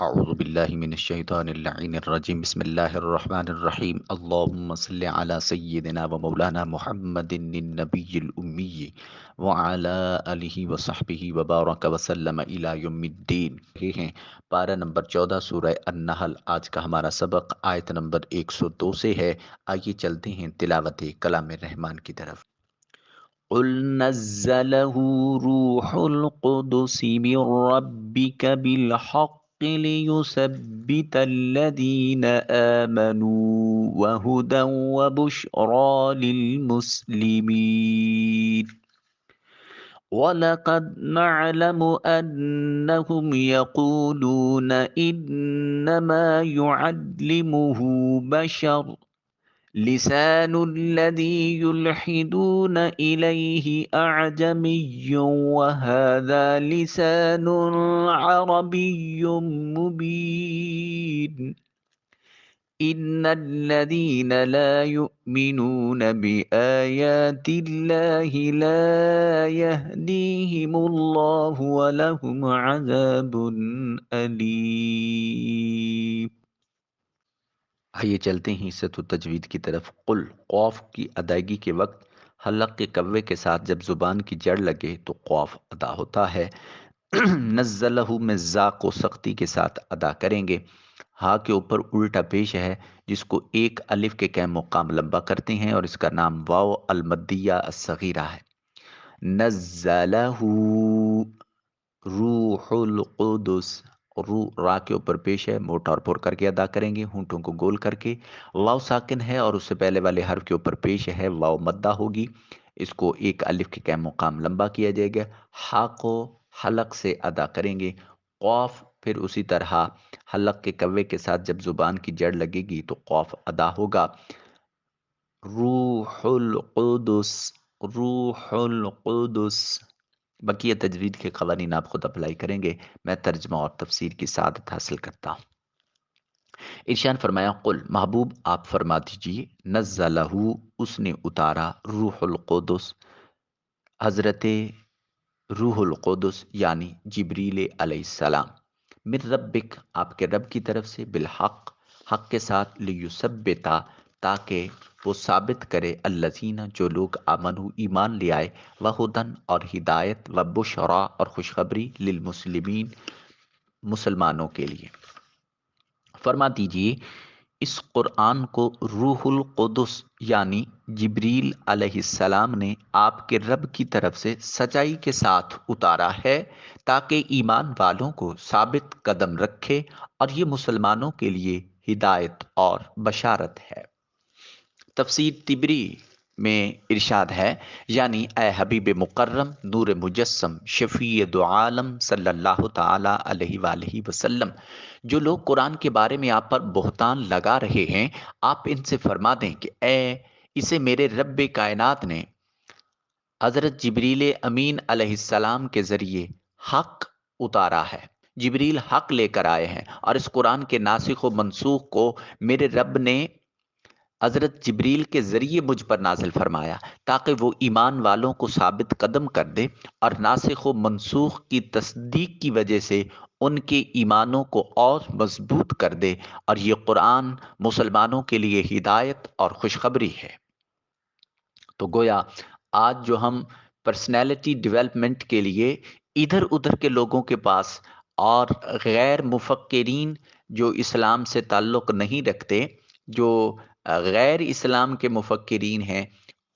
اعوذ باللہ من الشیطان اللعین الرجیم بسم اللہ الرحمن الرحیم اللہم صلی علی سیدنا و مولانا محمد النبی الامی وعلی آلہ وصحبہ وبارک وسلم الی یوم الدین۔ یہ ہیں پارہ نمبر 14 سورہ النحل۔ آج کا ہمارا سبق آیت نمبر 102 سے ہے۔ آئیے چلتے ہیں تلاوت کلام الرحمن کی طرف۔ قل نزله روح القدس من ربك بالحق ليثبت الذين آمنوا وهدى وبشرى للمسلمين وَلَقَدْ نَعْلَمُ أَنَّهُمْ يَقُولُونَ إِنَّمَا يُعَلِّمُهُ بَشَرٌ لسان الذي يلحدون إليه أعجمي وهذا لسان عربي مبين إن الذين لا يؤمنون بآيات الله لا يهديهم الله ولهم عذاب أليم۔ آئیے چلتے ہیں حصۃ التجوید کی طرف۔ قل، قوف کی ادائیگی کے وقت حلق کے کوے کے ساتھ جب زبان کی جڑ لگے تو قوف ادا ہوتا ہے۔ نزلہ میں زا کو سختی کے ساتھ ادا کریں گے۔ ہا کے اوپر الٹا پیش ہے جس کو ایک الف کے قیم مقام لمبا کرتے ہیں اور اس کا نام واو المدیہ الصغیرہ ہے۔ نزلہ روح القدس، را کے اوپر پیش ہے، موٹا اور پر کر کے ادا کریں گے، ہونٹوں کو گول کر کے۔ واو ساکن ہے اور اس سے پہلے والے حرف کے اوپر پیش ہے، واو مدہ ہوگی، اس کو ایک الف کے قیم مقام لمبا کیا جائے گا۔ ہا کو حلق سے ادا کریں گے۔ قوف پھر اسی طرح حلق کے کوے کے ساتھ جب زبان کی جڑ لگے گی تو قوف ادا ہوگا۔ روح القدس، روح القدس۔ بقیہ تجوید کے قوانین آپ خود اپلائی کریں گے، میں ترجمہ اور تفسیر کی سعادت حاصل کرتا ہوں۔ ارشاد فرمایا قل، محبوب آپ فرما دیجئے، نزلہ اس نے اتارا، روح القدس حضرت روح القدس یعنی جبریل علیہ السلام، من ربک آپ کے رب کی طرف سے، بالحق حق کے ساتھ، لیثبتا تاکہ وہ ثابت کرے، الذین جو لوگ آمنو ایمان لے آئے، وہدن اور ہدایت، وبشرا اور خوشخبری، للمسلمین مسلمانوں کے لیے۔ فرما دیجئے اس قرآن کو روح القدس یعنی جبریل علیہ السلام نے آپ کے رب کی طرف سے سچائی کے ساتھ اتارا ہے تاکہ ایمان والوں کو ثابت قدم رکھے، اور یہ مسلمانوں کے لیے ہدایت اور بشارت ہے۔ تفسیر طبری میں ارشاد ہے، یعنی اے حبیب مکرم، نور مجسم، شفیع دو عالم صلی اللہ تعالی علیہ وآلہ وسلم، جو لوگ قرآن کے بارے میں آپ پر بہتان لگا رہے ہیں، آپ ان سے فرما دیں کہ اسے میرے رب کائنات نے حضرت جبریل امین علیہ السلام کے ذریعے حق اتارا ہے۔ جبریل حق لے کر آئے ہیں، اور اس قرآن کے ناسخ و منسوخ کو میرے رب نے حضرت جبریل کے ذریعے مجھ پر نازل فرمایا تاکہ وہ ایمان والوں کو ثابت قدم کر دے، اور ناسخ و منسوخ کی تصدیق کی وجہ سے ان کے ایمانوں کو اور مضبوط کر دے، اور یہ قرآن مسلمانوں کے لیے ہدایت اور خوشخبری ہے۔ تو گویا آج جو ہم پرسنالٹی ڈیولپمنٹ کے لیے ادھر ادھر کے لوگوں کے پاس اور غیر مفکرین جو اسلام سے تعلق نہیں رکھتے، جو غیر اسلام کے مفکرین ہیں،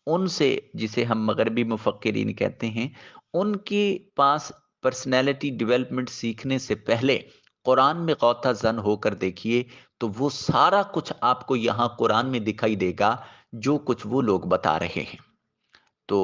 ان سے، جسے ہم مغربی مفکرین کہتے ہیں، ان کے پاس پرسنالٹی ڈیولپمنٹ سیکھنے سے پہلے قرآن میں غوطہ زن ہو کر دیکھیے تو وہ سارا کچھ آپ کو یہاں قرآن میں دکھائی دے گا جو کچھ وہ لوگ بتا رہے ہیں۔ تو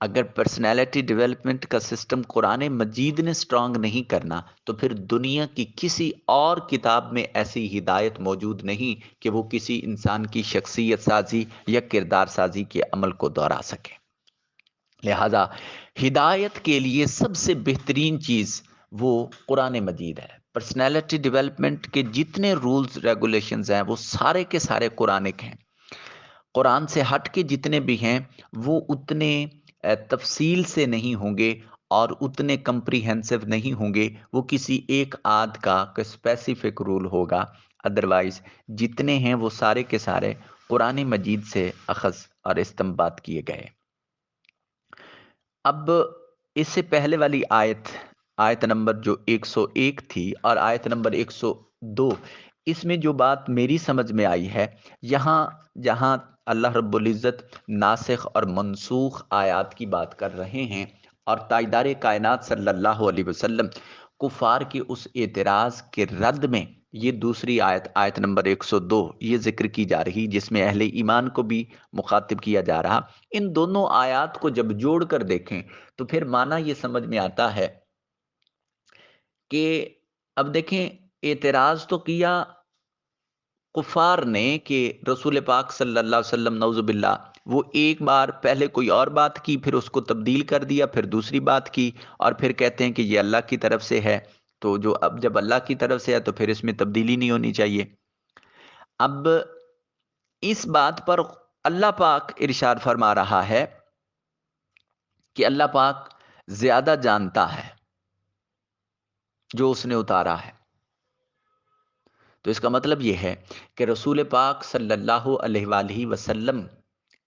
اگر پرسنالٹی ڈیولپمنٹ کا سسٹم قرآن مجید نے سٹرونگ نہیں کرنا تو پھر دنیا کی کسی اور کتاب میں ایسی ہدایت موجود نہیں کہ وہ کسی انسان کی شخصیت سازی یا کردار سازی کے عمل کو دہرا سکے۔ لہذا ہدایت کے لیے سب سے بہترین چیز وہ قرآن مجید ہے۔ پرسنالٹی ڈیولپمنٹ کے جتنے رولز ریگولیشنز ہیں وہ سارے کے سارے قرآنک ہیں۔ قرآن سے ہٹ کے جتنے بھی ہیں وہ اتنے تفصیل سے نہیں ہوں گے اور اتنے کمپریہنسو نہیں ہوں گے، وہ کسی ایک آدھ کا اسپیسیفک رول ہوگا، ادروائز جتنے ہیں وہ سارے کے سارے قرآن مجید سے اخذ اور استنباط کیے گئے۔ اب اس سے پہلے والی آیت نمبر جو 101 تھی اور آیت نمبر 102، اس میں جو بات میری سمجھ میں آئی ہے، یہاں جہاں اللہ رب العزت ناسخ اور منسوخ آیات کی بات کر رہے ہیں اور تاجدار کائنات صلی اللہ علیہ وسلم کفار کے اس اعتراض کے رد میں یہ دوسری آیت نمبر 102 یہ ذکر کی جا رہی، جس میں اہل ایمان کو بھی مخاطب کیا جا رہا، ان دونوں آیات کو جب جوڑ کر دیکھیں تو پھر معنی یہ سمجھ میں آتا ہے کہ اب دیکھیں اعتراض تو کیا کفار نے کہ رسول پاک صلی اللہ علیہ وسلم نعوذ باللہ وہ ایک بار پہلے کوئی اور بات کی، پھر اس کو تبدیل کر دیا، پھر دوسری بات کی، اور پھر کہتے ہیں کہ یہ اللہ کی طرف سے ہے، تو اب جب اللہ کی طرف سے ہے تو پھر اس میں تبدیلی نہیں ہونی چاہیے۔ اب اس بات پر اللہ پاک ارشاد فرما رہا ہے کہ اللہ پاک زیادہ جانتا ہے جو اس نے اتارا ہے، تو اس کا مطلب یہ ہے کہ رسول پاک صلی اللہ علیہ وآلہ وسلم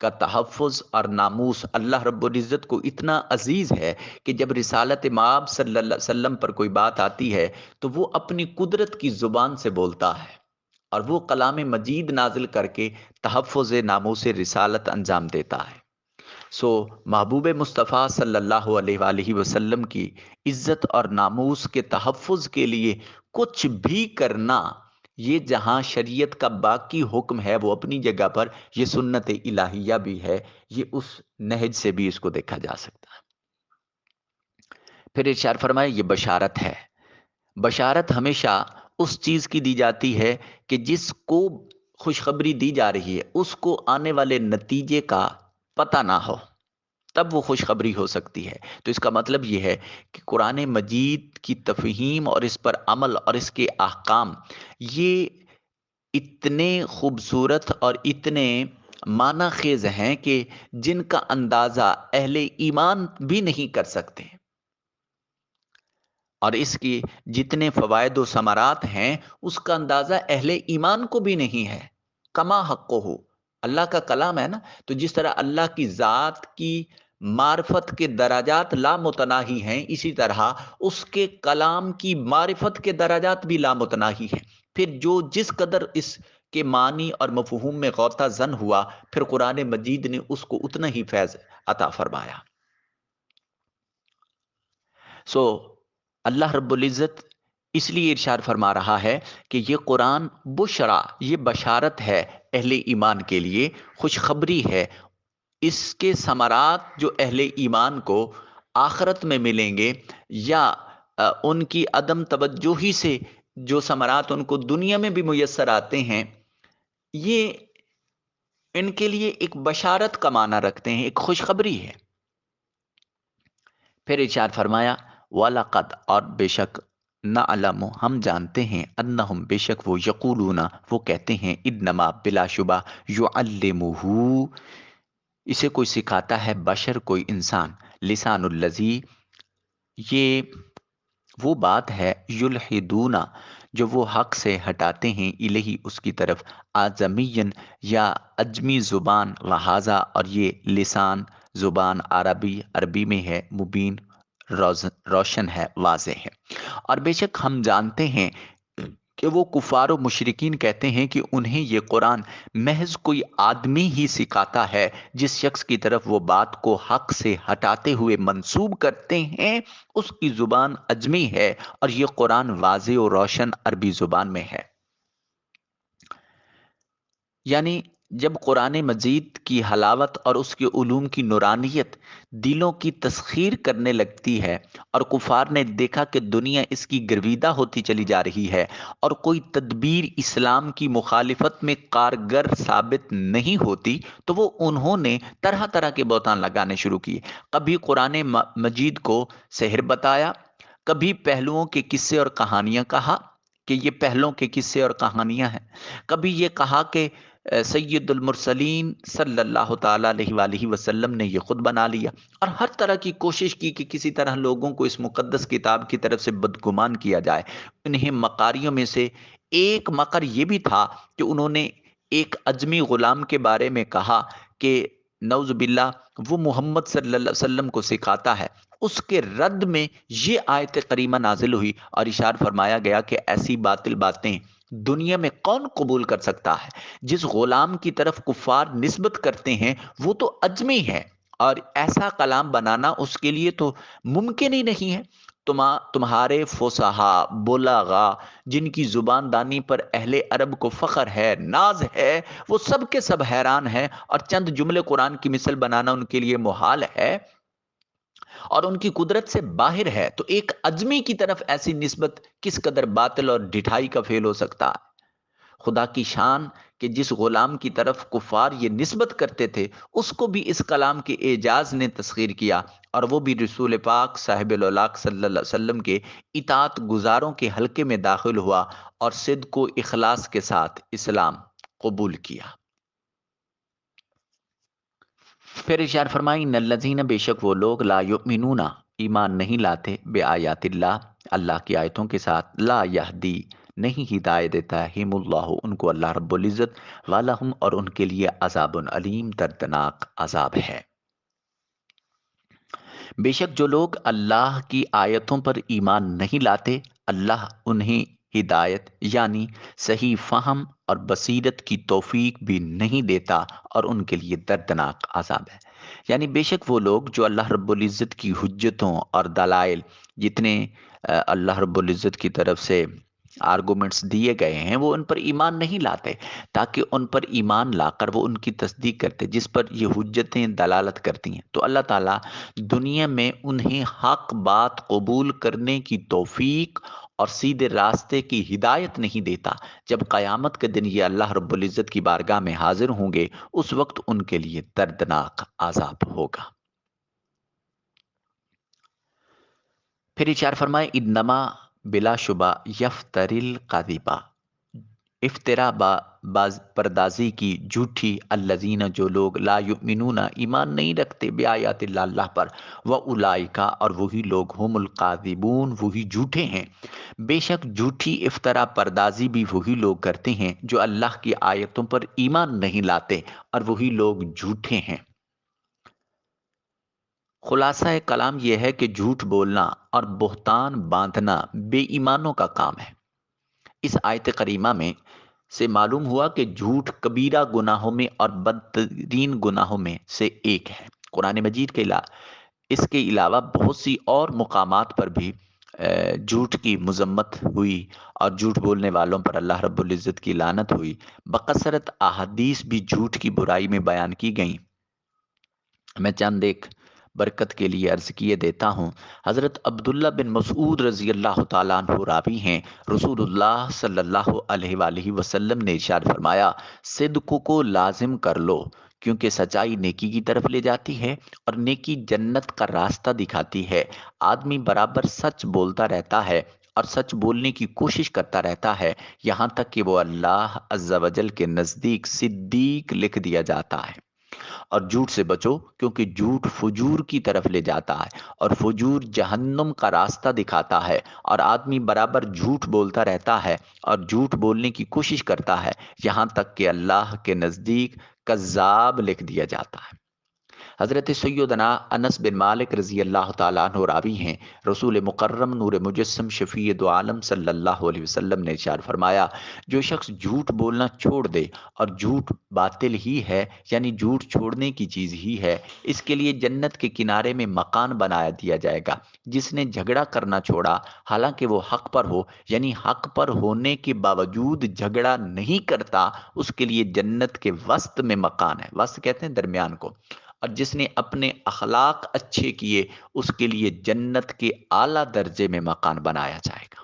کا تحفظ اور ناموس اللہ رب العزت کو اتنا عزیز ہے کہ جب رسالت مآب صلی اللہ علیہ وسلم پر کوئی بات آتی ہے تو وہ اپنی قدرت کی زبان سے بولتا ہے اور وہ کلام مجید نازل کر کے تحفظ ناموس رسالت انجام دیتا ہے۔ سو محبوب مصطفیٰ صلی اللہ علیہ وآلہ وسلم کی عزت اور ناموس کے تحفظ کے لیے کچھ بھی کرنا، یہ جہاں شریعت کا باقی حکم ہے وہ اپنی جگہ پر، یہ سنت الہیہ بھی ہے، یہ اس نہج سے بھی اس کو دیکھا جا سکتا ہے۔ پھر ارشاد فرمائے یہ بشارت ہے۔ بشارت ہمیشہ اس چیز کی دی جاتی ہے کہ جس کو خوشخبری دی جا رہی ہے اس کو آنے والے نتیجے کا پتہ نہ ہو، تب وہ خوشخبری ہو سکتی ہے۔ تو اس کا مطلب یہ ہے کہ قرآن مجید کی تفہیم اور اس پر عمل اور اس کے احکام یہ اتنے خوبصورت اور اتنے معنی خیز ہیں کہ جن کا اندازہ اہل ایمان بھی نہیں کر سکتے، اور اس کی جتنے فوائد و ثمرات ہیں اس کا اندازہ اہل ایمان کو بھی نہیں ہے۔ کما حق ہو، اللہ کا کلام ہے نا، تو جس طرح اللہ کی ذات کی معرفت کے درجات لامتناہی ہیں، اسی طرح اس کے کلام کی معرفت کے درجات بھی لامتناہی ہیں۔ پھر جو جس قدر اس کے معنی اور مفہوم میں غوطہ زن ہوا، پھر قرآن مجید نے اس کو اتنا ہی فیض عطا فرمایا۔ سو اللہ رب العزت اس لیے ارشاد فرما رہا ہے کہ یہ قرآن بشرا، یہ بشارت ہے اہل ایمان کے لیے، خوشخبری ہے۔ اس کے ثمرات جو اہل ایمان کو آخرت میں ملیں گے، یا ان کی عدم توجہی سے جو ثمرات ان کو دنیا میں بھی میسر آتے ہیں، یہ ان کے لیے ایک بشارت کا معنی رکھتے ہیں، ایک خوشخبری ہے۔ پھر ارشاد فرمایا وَلَقَدْ، اور بے شک، نَعْلَمُ، ہم جانتے ہیں، انہم، بے شک وہ، یقولون، وہ کہتے ہیں، انما، بلا شبہ، یعلمہ، اسے کوئی سکھاتا ہے، بشر، کوئی انسان، لسان الذی، یہ وہ بات ہے، یلحدون، جو وہ حق سے ہٹاتے ہیں، الہی، اس کی طرف، آزمین، یا اجمی زبان، لہذا، اور یہ لسان زبان عربی میں ہے، مبین، روشن ہے، واضح ہے۔ اور بے شک ہم جانتے ہیں کہ وہ کفار و مشرکین کہتے ہیں کہ انہیں یہ قرآن محض کوئی آدمی ہی سکھاتا ہے، جس شخص کی طرف وہ بات کو حق سے ہٹاتے ہوئے منسوب کرتے ہیں اس کی زبان اجمی ہے، اور یہ قرآن واضح و روشن عربی زبان میں ہے۔ یعنی جب قرآن مجید کی حلاوت اور اس کے علوم کی نورانیت دلوں کی تسخیر کرنے لگتی ہے، اور کفار نے دیکھا کہ دنیا اس کی گرویدہ ہوتی چلی جا رہی ہے اور کوئی تدبیر اسلام کی مخالفت میں کارگر ثابت نہیں ہوتی، تو وہ انہوں نے طرح طرح کے بہتان لگانے شروع کیے۔ کبھی قرآن مجید کو سحر بتایا، کبھی پہلوؤں کے قصے اور کہانیاں کہا کہ یہ پہلوں کے قصے اور کہانیاں ہیں، کبھی یہ کہا کہ سید المرسلین صلی اللہ تعالیٰ علیہ وآلہ وسلم نے یہ خود بنا لیا، اور ہر طرح کی کوشش کی کہ کسی طرح لوگوں کو اس مقدس کتاب کی طرف سے بدگمان کیا جائے۔ انہیں مکاریوں میں سے ایک مکر یہ بھی تھا کہ انہوں نے ایک اجمی غلام کے بارے میں کہا کہ نعوذ باللہ وہ محمد صلی اللہ علیہ وسلم کو سکھاتا ہے۔ اس کے رد میں یہ آیت کریمہ نازل ہوئی اور ارشاد فرمایا گیا کہ ایسی باطل باتیں دنیا میں کون قبول کر سکتا ہے؟ جس غلام کی طرف کفار نسبت کرتے ہیں وہ تو اجمی ہے، اور ایسا کلام بنانا اس کے لیے تو ممکن ہی نہیں ہے۔ تمہارے فصحا بلغا جن کی زبان دانی پر اہل عرب کو فخر ہے، ناز ہے، وہ سب کے سب حیران ہیں، اور چند جملے قرآن کی مثل بنانا ان کے لیے محال ہے اور ان کی قدرت سے باہر ہے، تو ایک اجمی کی طرف ایسی نسبت کس قدر باطل اور ڈھٹائی کا فعل ہو سکتا ہے؟ خدا کی شان کہ جس غلام کی طرف کفار یہ نسبت کرتے تھے اس کو بھی اس کلام کے اعجاز نے تسخیر کیا، اور وہ بھی رسول پاک صاحب الاولاق صلی اللہ علیہ وسلم کے اطاعت گزاروں کے حلقے میں داخل ہوا اور صدق و اخلاص کے ساتھ اسلام قبول کیا۔ پھر ارشاد فرمائی ان الذین، بے شک وہ لوگ لا یؤمنون، ایمان نہیں لاتے، بے آیات اللہ، اللہ کی آیتوں کے ساتھ، لا یہدی، نہیں ہدایت دیتا ہے، ہم اللہ، ان کو اللہ رب العزت، والہم، اور ان کے لیے عذاب علیم، دردناک عذاب ہے۔ بے شک جو لوگ اللہ کی آیتوں پر ایمان نہیں لاتے، اللہ انہیں ہدایت یعنی صحیح فہم اور بصیرت کی توفیق بھی نہیں دیتا، اور ان کے لیے دردناک عذاب ہے۔ یعنی بے شک وہ لوگ جو اللہ رب العزت کی حجتوں اور دلائل، جتنے اللہ رب العزت کی طرف سے آرگومنٹس دیے گئے ہیں، وہ ان پر ایمان نہیں لاتے، تاکہ ان پر ایمان لا کر وہ ان کی تصدیق کرتے جس پر یہ حجتیں دلالت کرتی ہیں، تو اللہ تعالیٰ دنیا میں انہیں حق بات قبول کرنے کی توفیق اور سیدھے راستے کی ہدایت نہیں دیتا۔ جب قیامت کے دن یہ اللہ رب العزت کی بارگاہ میں حاضر ہوں گے، اس وقت ان کے لیے دردناک عذاب ہوگا۔ پھر ارشاد فرمائے انما، بلا شبہ، یفتری القذبہ، افطرا باز پردازی کی جھوٹی، الذین، جو لوگ لا یؤمنون، ایمان نہیں رکھتے، بیایات اللہ، اللہ پر، واولئک، اور وہی لوگ، ہم القاذبون، وہی جھوٹے ہیں۔ بے شک جھوٹی افطرا پردازی بھی وہی لوگ کرتے ہیں جو اللہ کی آیتوں پر ایمان نہیں لاتے، اور وہی لوگ جھوٹے ہیں۔ خلاصہ کلام یہ ہے کہ جھوٹ بولنا اور بہتان باندھنا بے ایمانوں کا کام ہے۔ اس آیت کریمہ میں سے معلوم ہوا کہ جھوٹ کبیرہ گناہوں میں اور بدترین گناہوں میں سے ایک ہے۔ قرآن مجید کے اس کے علاوہ بہت سی اور مقامات پر بھی جھوٹ کی مذمت ہوئی، اور جھوٹ بولنے والوں پر اللہ رب العزت کی لعنت ہوئی۔ بکثرت احادیث بھی جھوٹ کی برائی میں بیان کی گئیں۔ میں چند ایک برکت کے لیے عرض کیے دیتا ہوں۔ حضرت عبداللہ بن مسعود رضی اللہ تعالیٰ عنہ راوی ہیں، رسول اللہ صلی اللہ علیہ وآلہ وسلم نے ارشاد فرمایا، صدق کو لازم کر لو، کیونکہ سچائی نیکی کی طرف لے جاتی ہے، اور نیکی جنت کا راستہ دکھاتی ہے۔ آدمی برابر سچ بولتا رہتا ہے اور سچ بولنے کی کوشش کرتا رہتا ہے، یہاں تک کہ وہ اللہ عز و جل کے نزدیک صدیق لکھ دیا جاتا ہے۔ اور جھوٹ سے بچو، کیونکہ جھوٹ فجور کی طرف لے جاتا ہے، اور فجور جہنم کا راستہ دکھاتا ہے، اور آدمی برابر جھوٹ بولتا رہتا ہے اور جھوٹ بولنے کی کوشش کرتا ہے، یہاں تک کہ اللہ کے نزدیک کذاب لکھ دیا جاتا ہے۔ حضرت سیدنا انس بن مالک رضی اللہ تعالیٰ عنہ راوی ہیں، رسول مکرم نور مجسم شفیع دو عالم صلی اللہ علیہ وسلم نے ارشاد فرمایا، جو شخص جھوٹ بولنا چھوڑ دے، اور جھوٹ باطل ہی ہے، یعنی جھوٹ چھوڑنے کی چیز ہی ہے، اس کے لیے جنت کے کنارے میں مکان بنایا دیا جائے گا۔ جس نے جھگڑا کرنا چھوڑا حالانکہ وہ حق پر ہو، یعنی حق پر ہونے کے باوجود جھگڑا نہیں کرتا، اس کے لیے جنت کے وسط میں مکان ہے۔ وسط کہتے ہیں درمیان کو۔ اور جس نے اپنے اخلاق اچھے کیے، اس کے لیے جنت کے اعلیٰ درجے میں مکان بنایا جائے گا۔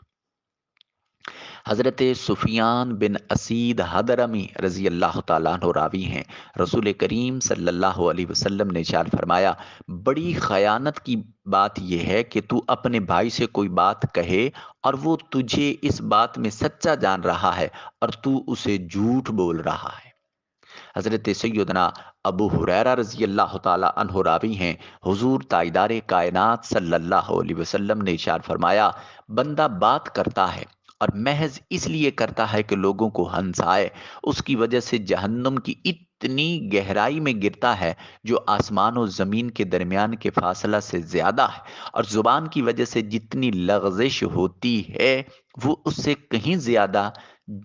حضرت سفیان بن اسید حضرمی رضی اللہ تعالیٰ عنہ راوی ہیں، رسول کریم صلی اللہ علیہ وسلم نے ارشاد فرمایا، بڑی خیانت کی بات یہ ہے کہ تو اپنے بھائی سے کوئی بات کہے اور وہ تجھے اس بات میں سچا جان رہا ہے، اور تو اسے جھوٹ بول رہا ہے۔ حضرت سیدنا ابو ہریرہ رضی اللہ تعالی عنہ راوی ہیں، حضور تاجدار کائنات صلی اللہ علیہ وسلم نے ارشاد فرمایا، بندہ بات کرتا ہے اور محض اس لیے کرتا ہے کہ لوگوں کو ہنسائے، اس کی وجہ سے جہنم کی اتنی گہرائی میں گرتا ہے جو آسمان و زمین کے درمیان کے فاصلہ سے زیادہ ہے، اور زبان کی وجہ سے جتنی لغزش ہوتی ہے وہ اس سے کہیں زیادہ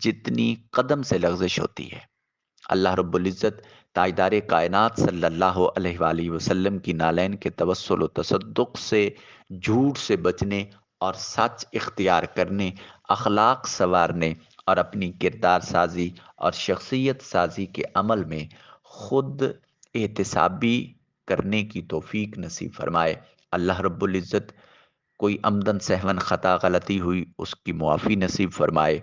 جتنی قدم سے لغزش ہوتی ہے۔ اللہ رب العزت تاجدار کائنات صلی اللہ علیہ وآلہ وسلم کی نالین کے توسل و تصدق سے، جھوٹ سے بچنے اور سچ اختیار کرنے، اخلاق سنوارنے اور اپنی کردار سازی اور شخصیت سازی کے عمل میں خود احتسابی کرنے کی توفیق نصیب فرمائے۔ اللہ رب العزت کوئی عمدن سہون خطا غلطی ہوئی اس کی معافی نصیب فرمائے،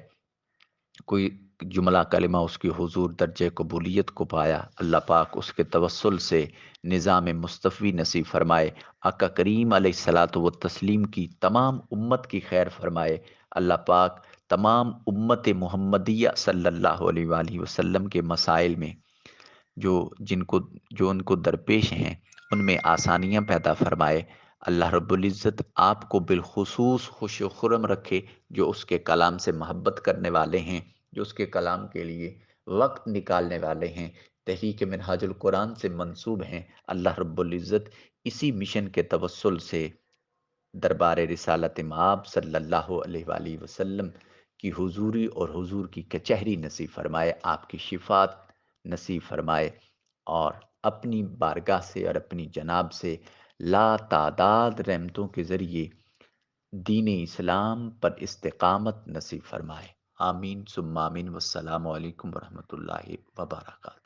کوئی جملہ کلمہ اس کی حضور درجہ قبولیت کو پایا، اللہ پاک اس کے توسل سے نظام مصطفی نصیب فرمائے، آقا کریم علیہ الصلاۃ والتسلیم کی تمام امت کی خیر فرمائے، اللہ پاک تمام امت محمدیہ صلی اللہ علیہ وآلہ وسلم کے مسائل میں جو جن کو جو ان کو درپیش ہیں ان میں آسانیاں پیدا فرمائے، اللہ رب العزت آپ کو بالخصوص خوش و خرم رکھے، جو اس کے کلام سے محبت کرنے والے ہیں، جو اس کے کلام کے لیے وقت نکالنے والے ہیں، تحریک منہاج القرآن سے منسوب ہیں، اللہ رب العزت اسی مشن کے توسل سے دربار رسالت مآب صلی اللہ علیہ وآلہ وسلم کی حضوری اور حضور کی کچہری نصیب فرمائے، آپ کی شفاعت نصیب فرمائے، اور اپنی بارگاہ سے اور اپنی جناب سے لا تعداد رحمتوں کے ذریعے دین اسلام پر استقامت نصیب فرمائے۔ آمین ثم آمین، والسلام علیکم ورحمۃ اللہ وبرکاتہ۔